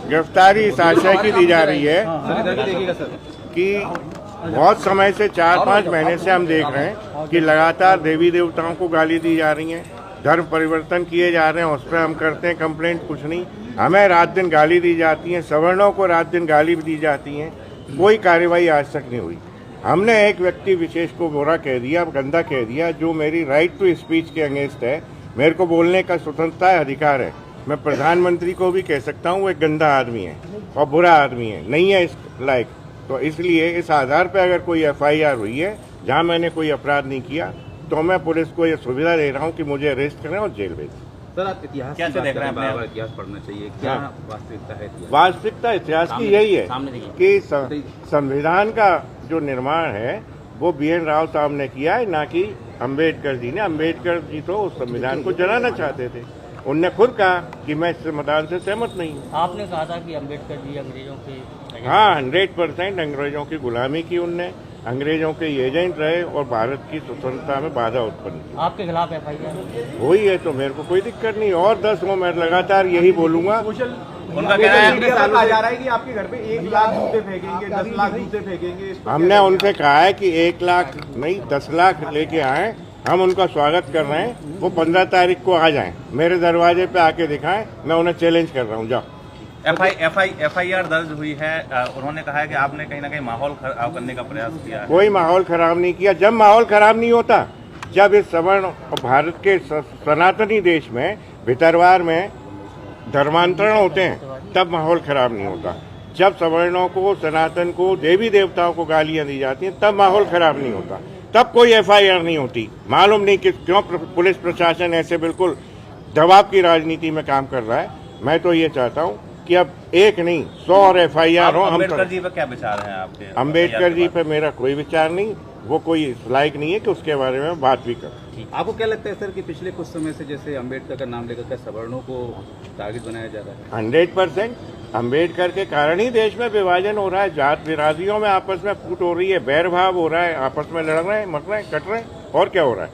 गिरफ्तारी इस आशय की दी जा रही है कि बहुत समय से 4-5 महीने से हम देख रहे हैं कि लगातार देवी देवताओं को गाली दी जा रही है, धर्म परिवर्तन किए जा रहे हैं, उस पर हम करते हैं कंप्लेंट, कुछ नहीं। हमें रात दिन गाली दी जाती है, सवर्णों को रात दिन गाली भी दी जाती है, कोई कार्रवाई आज तक नहीं हुई। हमने एक व्यक्ति विशेष को बुरा कह दिया, गंदा कह दिया, जो मेरी राइट टू स्पीच के अगेंस्ट है। मेरे को बोलने का स्वतंत्रता है, अधिकार है। मैं प्रधानमंत्री को भी कह सकता हूँ वो एक गंदा आदमी है और बुरा आदमी है, नहीं है इस लायक। तो इसलिए इस आधार पर अगर कोई FIR हुई है जहाँ मैंने कोई अपराध नहीं किया, तो मैं पुलिस को ये सुविधा दे रहा हूँ कि मुझे अरेस्ट करें और जेल भेजें। सर, आप इतिहास कैसे देख रहे हैं? बार इतिहास पढ़ना चाहिए, क्या वास्तविकता है? वास्तविकता इतिहास की यही है कि संविधान का जो निर्माण है वो BN राव साहब ने किया है, ना कि अम्बेडकर जी ने। अम्बेडकर जी तो उस संविधान को जलाना चाहते थे। उनने खुद कहा कि मैं इस संविधान से सहमत नहीं हूँ। आपने कहा था कि अम्बेडकर जी अंग्रेजों के, हाँ, 100% अंग्रेजों की गुलामी की उनने, अंग्रेजों के एजेंट रहे और भारत की स्वतंत्रता में बाधा उत्पन्न की। आपके खिलाफ FIR हुई है तो मेरे को कोई दिक्कत नहीं, और 10 हो, मैं लगातार यही बोलूंगा। उनका कहना है कहा जा रहा है कि आपके घर पे 1 लाख जूते फेंकेंगे, 10 लाख जूते फेंकेंगे। हमने उनसे कहा है कि 1 लाख नहीं 10 लाख लेके आए, हम उनका स्वागत कर रहे हैं। वो 15 तारीख को आ जाएं, मेरे दरवाजे पे आके दिखाएं, मैं उन्हें चैलेंज कर रहा हूँ। जाओ। FIR दर्ज हुई है। उन्होंने कहा है कि आपने कहीं ना कहीं माहौल खराब करने का प्रयास किया है। कोई माहौल खराब नहीं किया। जब माहौल खराब नहीं होता, जब इस सवर्ण और भारत के सनातनी देश में भितरवार में धर्मांतरण होते हैं, तब माहौल खराब नहीं होता। जब सवर्णों को, सनातन को, देवी देवताओं को गालियां दी जाती हैं, तब माहौल खराब नहीं होता, तब कोई FIR नहीं होती। मालूम नहीं कि क्यों पुलिस प्रशासन ऐसे बिल्कुल दबाव की राजनीति में काम कर रहा है। मैं तो ये चाहता हूँ कि अब एक नहीं 100 और FIR हो। अम्बेडकर जी पर क्या विचार है आपके? अम्बेडकर जी पर मेरा कोई विचार नहीं, वो कोई लायक नहीं है कि उसके बारे में बात भी कर। आपको क्या लगता है सर कि पिछले कुछ समय से जैसे अम्बेडकर का नाम लेकर क्या सवर्णों को टारगेट बनाया जा रहा है? 100% अम्बेडकर के कारण ही देश में विभाजन हो रहा है, जात बिरादरियों में आपस में फूट हो रही है, बैर भाव हो रहा है, आपस में लड़ रहे हैं, मर रहे हैं, कट रहे हैं, और क्या हो रहा है?